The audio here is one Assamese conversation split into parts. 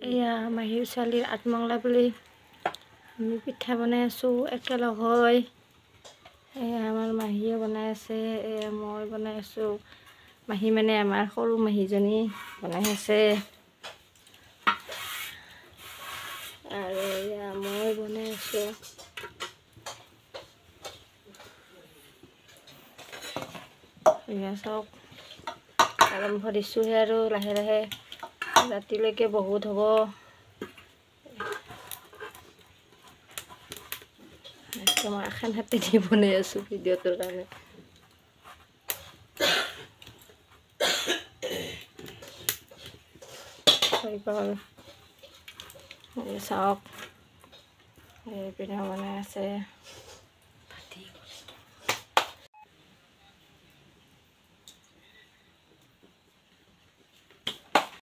এয়া মাহীৰ ছোৱালীৰ আঠমঙলা বুলি আমি পিঠা বনাই আছোঁ একেলগ হৈ। এয়া আমাৰ মাহীয়ে বনাই আছে, এয়া মই বনাই আছোঁ। মাহী মানে আমাৰ সৰু মাহীজনী বনাই আছে আৰু এয়া মই বনাই আছোঁ। এয়া চাওক আৰম্ভ দিছোঁহে আৰু লাহে লাহে ৰাতিলৈকে বহুত হ'ব। মই এখন হাতে দি বনাই আছোঁ ভিডিঅ'টোৰ কাৰণে। হৈ গ'ল চাওক এইপিনে বনাই আছে।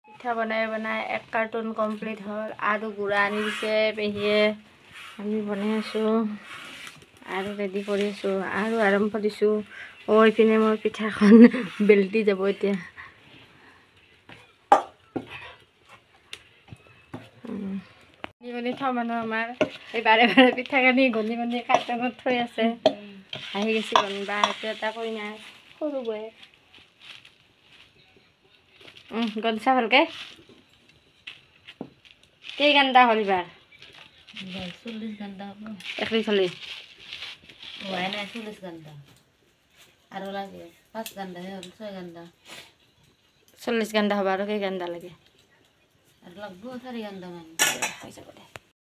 পিঠা বনাই বনাই 1 কাৰ্টুন কমপ্লিট হ'ল আৰু গুড়া আনি দিছে পেহীয়ে। আমি বনাই আছোঁ আৰু ৰেডি কৰি আছোঁ আৰু আৰম্ভ দিছোঁ। এইপিনে মোৰ পিঠাখন বেল্টি যাব এতিয়া। গণি থোৱা মানুহ আমাৰ এই বাৰে বাৰে পিঠাখিনি গণি কাৰ্টনত থৈ আছে। আহি গৈছে গণিবা, সেইটো এটা কৈ নাই সৰু বয়ে। গণিছা ভালকে কেই গান্দা হ'ল এইবাৰ? 40 গান্দা হ'ব। 41 হোৱাই নাই 40 গান্দা আৰু লাগে 5 গান্দাহে হ'ল, 6 গান্দা 40 গান্দা হ'ব আৰু কেই গান্দা লাগে? আৰু লাগব 4 গান্দা মান। হৈ যাব দে।